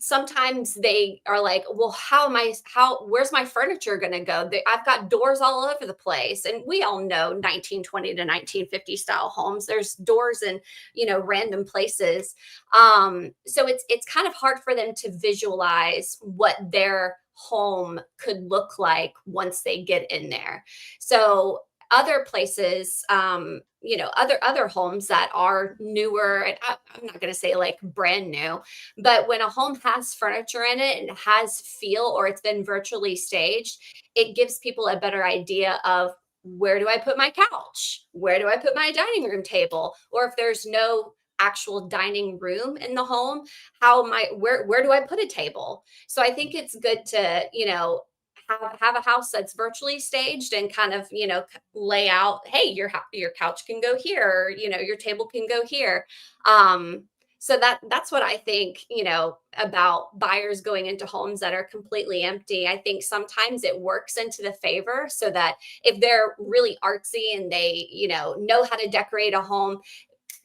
Speaker 3: sometimes they are like, well, where's my furniture going to go? I've got doors all over the place. And we all know 1920 to 1950 style homes, there's doors in, random places. So it's kind of hard for them to visualize what their home could look like once they get in there. So other places, other homes that are newer, and I'm not going to say like brand new, but when a home has furniture in it and it has feel, or it's been virtually staged, it gives people a better idea of, where do I put my couch? Where do I put my dining room table? Or if there's no actual dining room in the home, where do I put a table? So I think it's good to, have a house that's virtually staged and kind of, lay out, hey, your couch can go here, or, your table can go here. So that's what I think, about buyers going into homes that are completely empty. I think sometimes it works into the favor, so that if they're really artsy and they, know how to decorate a home,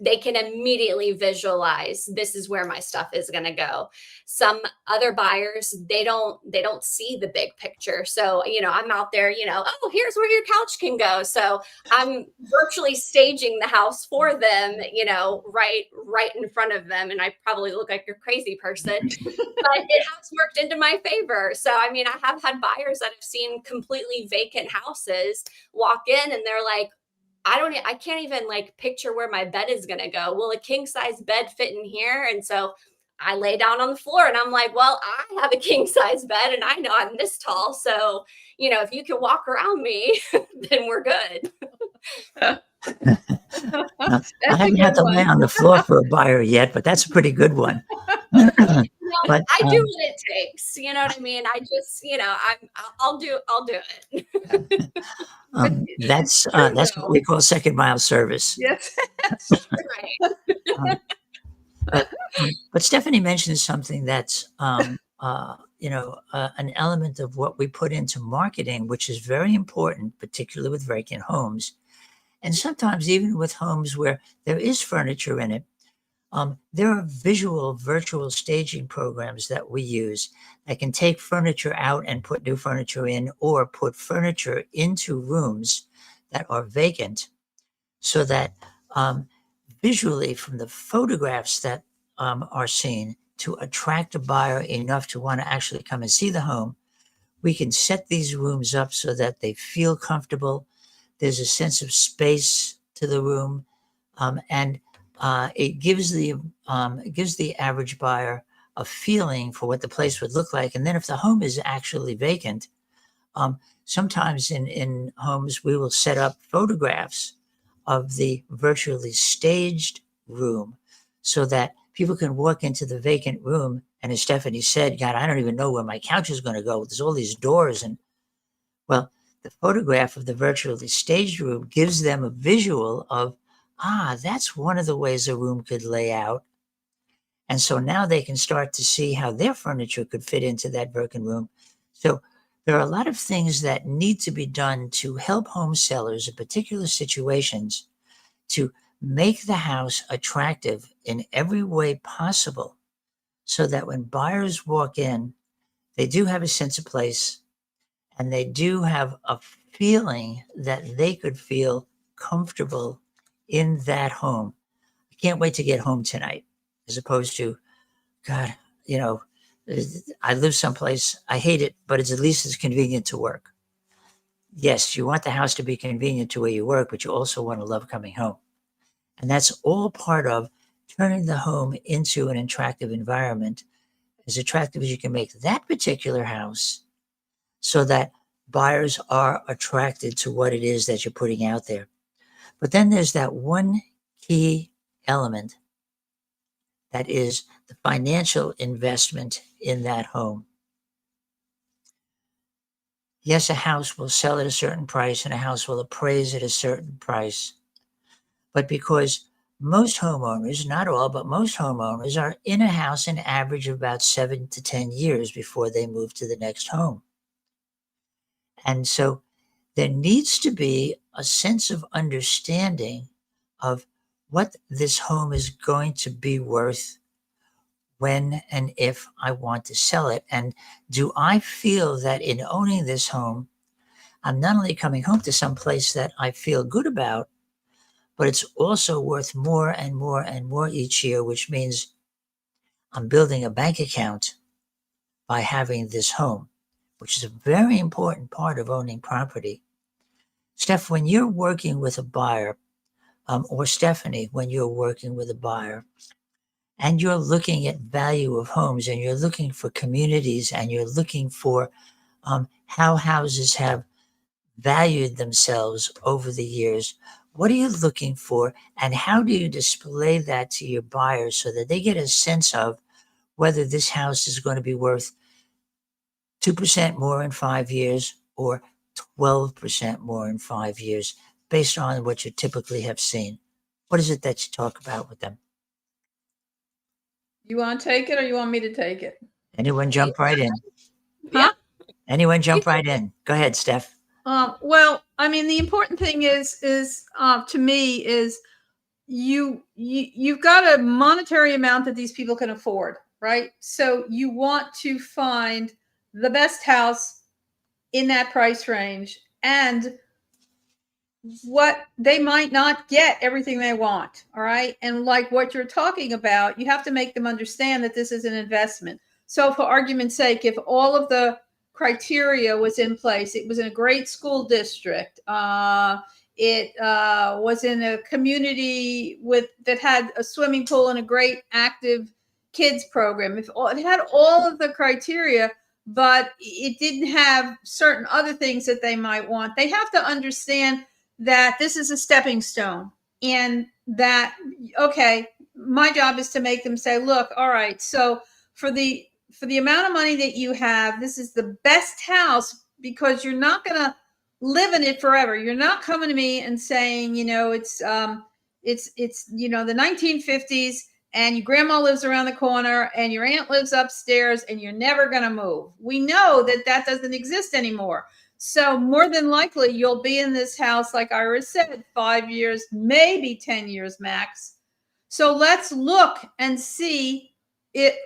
Speaker 3: they can immediately visualize, this is where my stuff is going to go. Some other buyers, they don't see the big picture. So, I'm out there, oh, here's where your couch can go. So I'm virtually staging the house for them, right in front of them. And I probably look like a crazy person, but it has worked into my favor. So, I mean, I have had buyers that have seen completely vacant houses walk in and they're like, I can't even like picture where my bed is going to go. Will a king size bed fit in here? And so I lay down on the floor and I'm like, well, I have a king size bed and I know I'm this tall. So, if you can walk around me, then we're good.
Speaker 1: I
Speaker 2: That's a
Speaker 1: haven't
Speaker 2: good
Speaker 1: had to lay
Speaker 2: one.
Speaker 1: on the floor for a buyer yet, but that's a pretty good one. But
Speaker 3: I do what it takes. You know what I mean? I just, I'll do it.
Speaker 1: that's
Speaker 2: True,
Speaker 1: what
Speaker 2: though.
Speaker 1: we call second mile service.
Speaker 2: Yes, that's true.
Speaker 3: Right.
Speaker 1: Um, but Stephanie mentioned something that's an element of what we put into marketing, which is very important, particularly with vacant homes, and sometimes even with homes where there is furniture in it. There are visual virtual staging programs that we use that can take furniture out and put new furniture in, or put furniture into rooms that are vacant, so that visually, from the photographs that are seen, to attract a buyer enough to want to actually come and see the home, we can set these rooms up so that they feel comfortable. There's a sense of space to the room, and it gives the average buyer a feeling for what the place would look like. And then if the home is actually vacant, sometimes in homes we will set up photographs of the virtually staged room, so that people can walk into the vacant room. And as Stephanie said, God, I don't even know where my couch is going to go. There's all these doors. And well, the photograph of the virtually staged room gives them a visual of, that's one of the ways a room could lay out. And so now they can start to see how their furniture could fit into that vacant room. So there are a lot of things that need to be done to help home sellers in particular situations to make the house attractive in every way possible, so that when buyers walk in, they do have a sense of place, and they do have a feeling that they could feel comfortable in that home. I can't wait to get home tonight, as opposed to, God, you know, I live someplace, I hate it, but it's at least as convenient to work. Yes, you want the house to be convenient to where you work, but you also want to love coming home. And that's all part of turning the home into an attractive environment, as attractive as you can make that particular house, so that buyers are attracted to what it is that you're putting out there. But then there's that one key element, that is the financial investment in that home. Yes, a house will sell at a certain price and a house will appraise at a certain price. But because most homeowners, not all, but most homeowners are in a house an average of about 7 to 10 years before they move to the next home. And so there needs to be a sense of understanding of what this home is going to be worth when and if I want to sell it. And do I feel that in owning this home, I'm not only coming home to some place that I feel good about, but it's also worth more and more and more each year, which means I'm building a bank account by having this home, which is a very important part of owning property. Steph, when you're working with a buyer, or Stephanie, when you're working with a buyer, and you're looking at value of homes and you're looking for communities and you're looking for how houses have valued themselves over the years, what are you looking for and how do you display that to your buyers so that they get a sense of whether this house is going to be worth 2% more in 5 years or 12% more in 5 years based on what you typically have seen? What is it that you talk about with them?
Speaker 2: You want to take it or you want me to take it?
Speaker 1: Anyone jump right in.
Speaker 3: Yeah.
Speaker 1: Anyone jump right in. Go ahead, Steph.
Speaker 2: Well, I mean, the important thing is to me is you've got a monetary amount that these people can afford, right? So you want to find the best house in that price range, and what they might not get everything they want. All right. And like what you're talking about, you have to make them understand that this is an investment. So, for argument's sake, if all of the criteria was in place, it was in a great school district, it was in a community that had a swimming pool and a great active kids program. If it had all of the criteria, but it didn't have certain other things that they might want, they have to understand that this is a stepping stone, and that, okay, my job is to make them say, look, all right, so for the amount of money that you have, this is the best house, because you're not going to live in it forever. You're not coming to me and saying, it's the 1950s and your grandma lives around the corner and your aunt lives upstairs and you're never going to move. We know that doesn't exist anymore. So more than likely, you'll be in this house, like Iris said, 5 years, maybe 10 years max. So let's look and see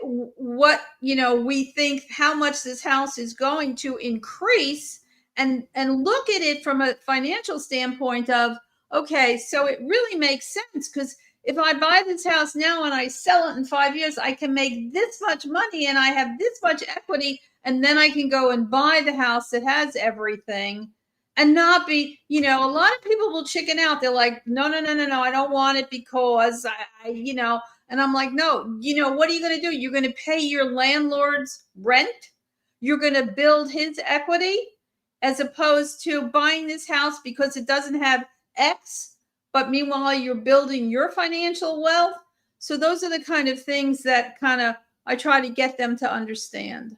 Speaker 2: what we think, how much this house is going to increase, and look at it from a financial standpoint of, okay, so it really makes sense, because if I buy this house now and I sell it in 5 years, I can make this much money and I have this much equity, and then I can go and buy the house that has everything and not be, a lot of people will chicken out. They're like, no, I don't want it because and I'm like, no, what are you going to do? You're going to pay your landlord's rent. You're going to build his equity, as opposed to buying this house because it doesn't have X, but meanwhile you're building your financial wealth. So those are the kind of things that I try to get them to understand.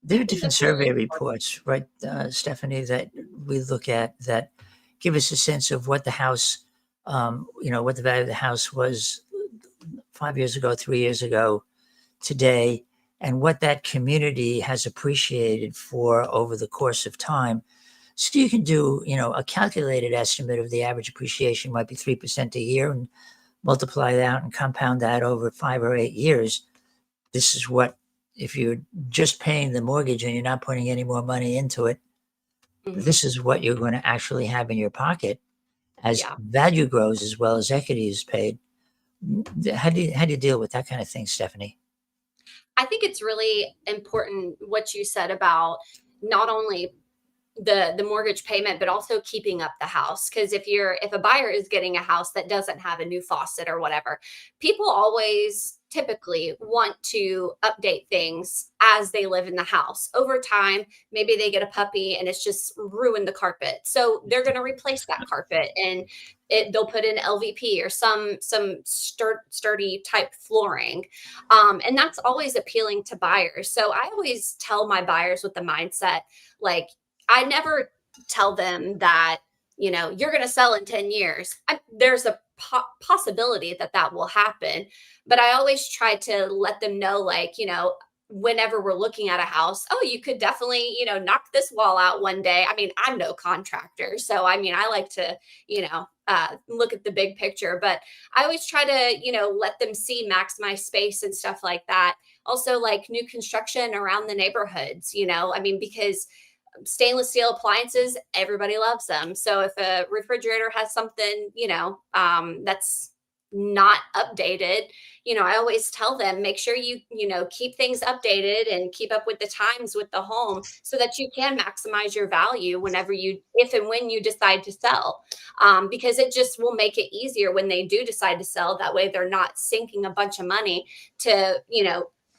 Speaker 1: There are different survey reports, right, Stephanie, that we look at that give us a sense of what the house, what the value of the house was 5 years ago, 3 years ago, today, and what that community has appreciated for over the course of time. So you can do, a calculated estimate of the average appreciation might be 3% a year, and multiply that out and compound that over 5 or 8 years. This is what, if you're just paying the mortgage and you're not putting any more money into it, this is what you're going to actually have in your pocket as value grows as well as equity is paid. How do you deal with that kind of thing, Stephanie?
Speaker 3: I think it's really important what you said about not only the mortgage payment, but also keeping up the house. Because if a buyer is getting a house that doesn't have a new faucet or whatever, people always typically want to update things as they live in the house. Over time, maybe they get a puppy and it's just ruined the carpet. So they're going to replace that carpet, and they'll put in LVP or some sturdy type flooring. And that's always appealing to buyers. So I always tell my buyers with the mindset, like, I never tell them that, you're going to sell in 10 years. There's a possibility that that will happen. But I always try to let them know, like, whenever we're looking at a house, oh, you could definitely, knock this wall out one day. I mean, I'm no contractor. So, I mean, I like to, look at the big picture, but I always try to, let them see maximize space and stuff like that. Also, like new construction around the neighborhoods, I mean, because stainless steel appliances, everybody loves them. So if a refrigerator has something, that's not updated, I always tell them, make sure you, keep things updated and keep up with the times with the home so that you can maximize your value whenever if and when you decide to sell. Because it just will make it easier when they do decide to sell. That way they're not sinking a bunch of money to,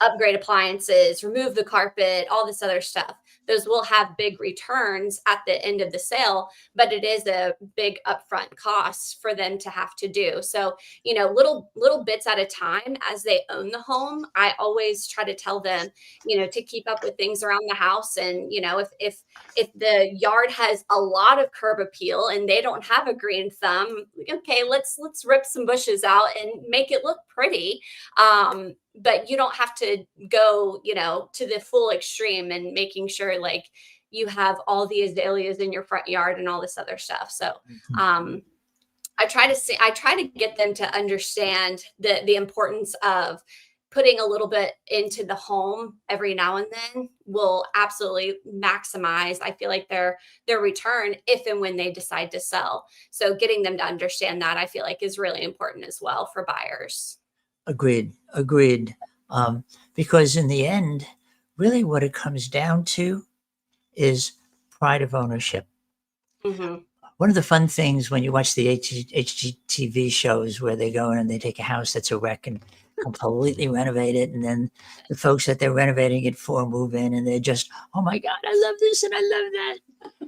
Speaker 3: upgrade appliances, remove the carpet, all this other stuff. Those will have big returns at the end of the sale, but it is a big upfront cost for them to have to do. So, little bits at a time as they own the home. I always try to tell them, to keep up with things around the house. And, if the yard has a lot of curb appeal and they don't have a green thumb, okay, let's rip some bushes out and make it look pretty. But you don't have to go, to the full extreme and making sure like you have all the azaleas in your front yard and all this other stuff. So, I try to get them to understand the importance of putting a little bit into the home every now and then will absolutely maximize, I feel like, their return if and when they decide to sell. So getting them to understand that, I feel like, is really important as well for buyers.
Speaker 1: Agreed. Because in the end, really what it comes down to is pride of ownership.
Speaker 3: Hmm.
Speaker 1: One of the fun things when you watch the HGTV shows where they go in and they take a house that's a wreck and completely renovate it, and then the folks that they're renovating it for move in and they're just, oh my God, I love this and I love that.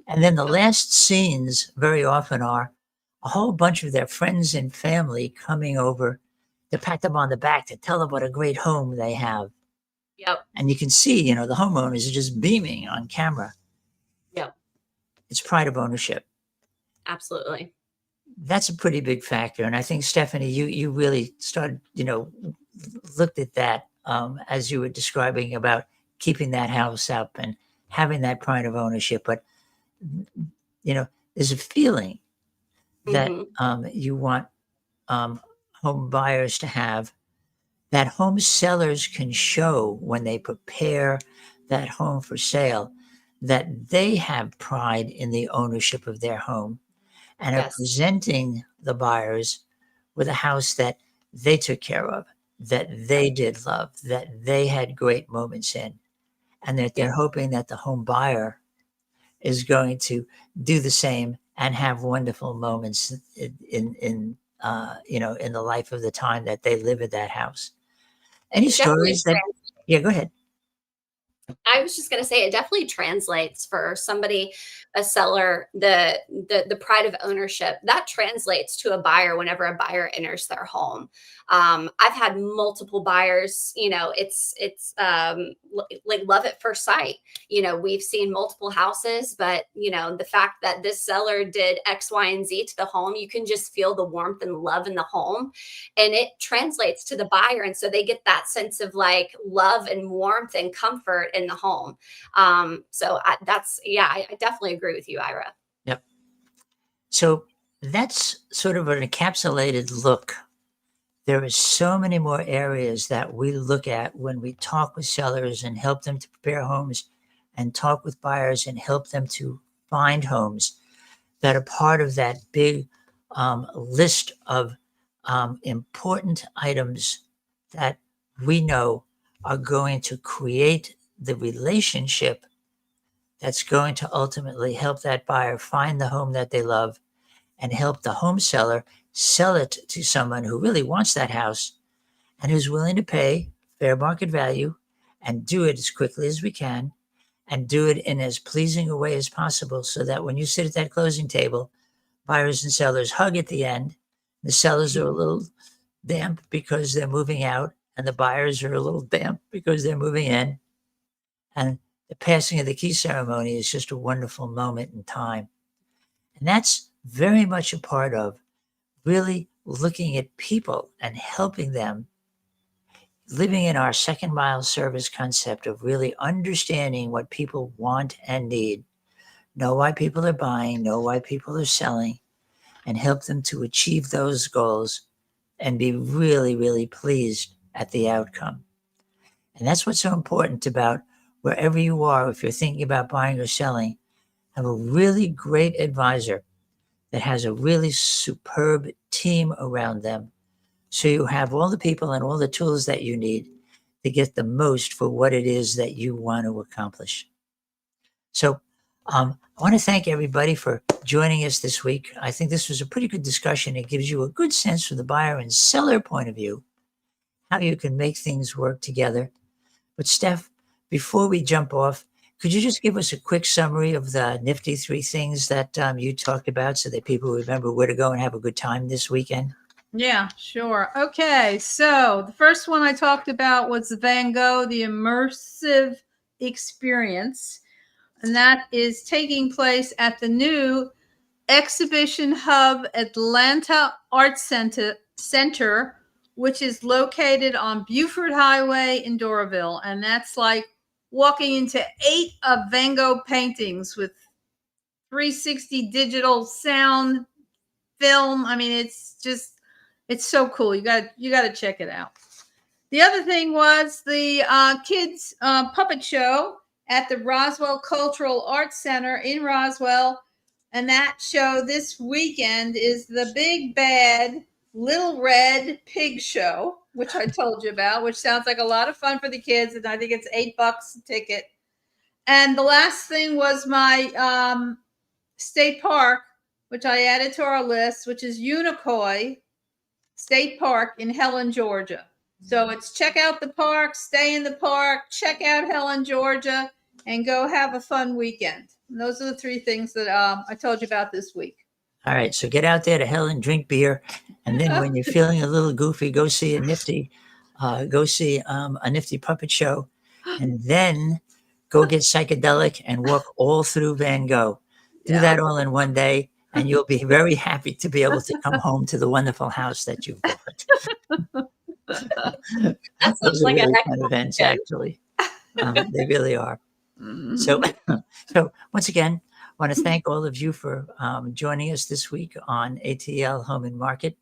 Speaker 1: And then the last scenes very often are a whole bunch of their friends and family coming over to pat them on the back, to tell them what a great home they have.
Speaker 3: Yep.
Speaker 1: And you can see, the homeowners are just beaming on camera.
Speaker 3: Yep.
Speaker 1: It's pride of ownership.
Speaker 3: Absolutely.
Speaker 1: That's a pretty big factor. And I think, Stephanie, you really started, looked at that as you were describing about keeping that house up and having that pride of ownership. But, there's a feeling that you want home buyers to have, that home sellers can show when they prepare that home for sale, that they have pride in the ownership of their home and are
Speaker 3: Yes.
Speaker 1: presenting the buyers with a house that they took care of, that they did love, that they had great moments in, and that they're hoping that the home buyer is going to do the same and have wonderful moments in the life of the time that they live at that house. Any
Speaker 3: Definitely.
Speaker 1: stories that? Yeah, go ahead.
Speaker 3: I was just going to say it definitely translates for somebody, a seller, the pride of ownership that translates to a buyer whenever a buyer enters their home. I've had multiple buyers, it's like love at first sight. We've seen multiple houses, but the fact that this seller did X, Y, and Z to the home, you can just feel the warmth and love in the home, and it translates to the buyer. And so they get that sense of like love and warmth and comfort in the home. So I definitely agree with you, Ira.
Speaker 1: Yep. So that's sort of an encapsulated look. There are so many more areas that we look at when we talk with sellers and help them to prepare homes, and talk with buyers and help them to find homes, that are part of that big list of important items that we know are going to create the relationship that's going to ultimately help that buyer find the home that they love and help the home seller sell it to someone who really wants that house and who's willing to pay fair market value and do it as quickly as we can and do it in as pleasing a way as possible so that when you sit at that closing table, buyers and sellers hug at the end. The sellers are a little damp because they're moving out, and the buyers are a little damp because they're moving in. And the passing of the key ceremony is just a wonderful moment in time. And that's very much a part of really looking at people and helping them, living in our second mile service concept of really understanding what people want and need, know why people are buying, know why people are selling, and help them to achieve those goals and be really, really pleased at the outcome. And that's what's so important about wherever you are, if you're thinking about buying or selling, have a really great advisor that has a really superb team around them. So you have all the people and all the tools that you need to get the most for what it is that you want to accomplish. So I want to thank everybody for joining us this week. I think this was a pretty good discussion. It gives you a good sense from the buyer and seller point of view, how you can make things work together. But Steph, before we jump off, could you just give us a quick summary of the nifty 3 things that you talked about so that people remember where to go and have a good time this weekend?
Speaker 2: Yeah, sure. Okay, so the first one I talked about was the Van Gogh, the immersive experience. And that is taking place at the new Exhibition Hub Atlanta Art Center, which is located on Buford Highway in Doraville. And that's like walking into 8 of Van Gogh paintings with 360 digital sound, film. I mean, it's so cool. You got to check it out. The other thing was the kids puppet show at the Roswell Cultural Arts Center in Roswell. And that show this weekend is the Big Bad Little Red Pig Show, which I told you about, which sounds like a lot of fun for the kids. And I think it's $8 a ticket. And the last thing was my state park, which I added to our list, which is Unicoi State Park in Helen, Georgia. So it's check out the park, stay in the park, check out Helen, Georgia, and go have a fun weekend. And those are the 3 things that I told you about this week.
Speaker 1: All right, so get out there to Helen, drink beer, and then when you're feeling a little goofy, go see a nifty puppet show, and then go get psychedelic and walk all through Van Gogh. Do that all in one day, and you'll be very happy to be able to come home to the wonderful house that you've bought.
Speaker 3: That sounds
Speaker 1: Those are
Speaker 3: like
Speaker 1: really
Speaker 3: an
Speaker 1: fun
Speaker 3: excellent
Speaker 1: events,
Speaker 3: weekend.
Speaker 1: actually. They really are.
Speaker 2: Mhm.
Speaker 1: So once again, I want to thank all of you for joining us this week on ATL Home and Market.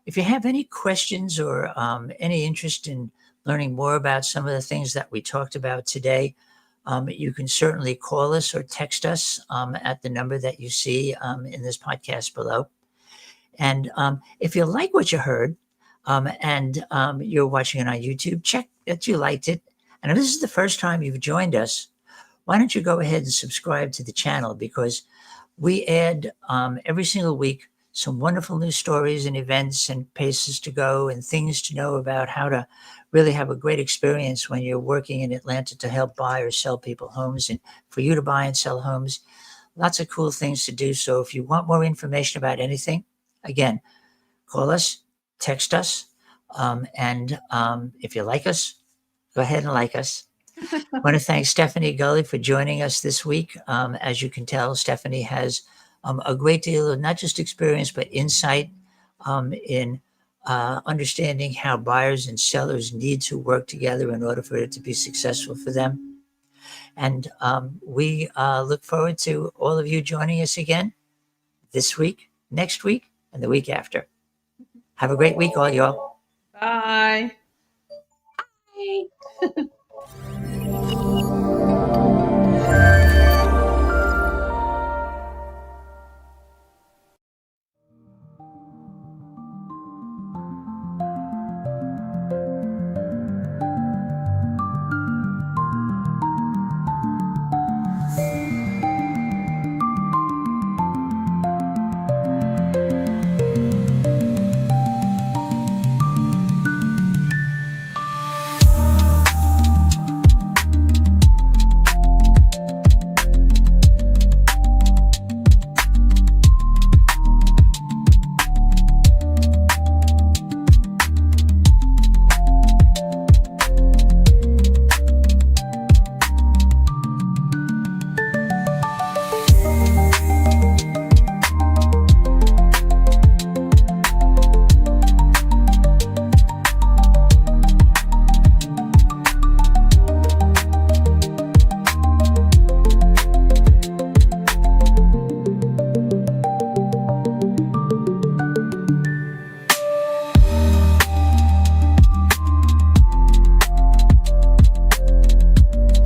Speaker 1: If you have any questions or any interest in learning more about some of the things that we talked about today, you can certainly call us or text us at the number that you see in this podcast below. And if you like what you heard and you're watching it on YouTube, check that you liked it. And if this is the first time you've joined us, why don't you go ahead and subscribe to the channel, because we add every single week some wonderful news stories and events and places to go and things to know about how to really have a great experience when you're working in Atlanta to help buy or sell people homes and for you to buy and sell homes. Lots of cool things to do. So if you want more information about anything, again, call us, text us, and if you like us, go ahead and like us. I want to thank Stephanie Gulley for joining us this week. As you can tell, Stephanie has a great deal of not just experience, but insight in understanding how buyers and sellers need to work together in order for it to be successful for them. And we look forward to all of you joining us again this week, next week, and the week after. Have a great week, all y'all.
Speaker 2: Bye.
Speaker 3: Bye.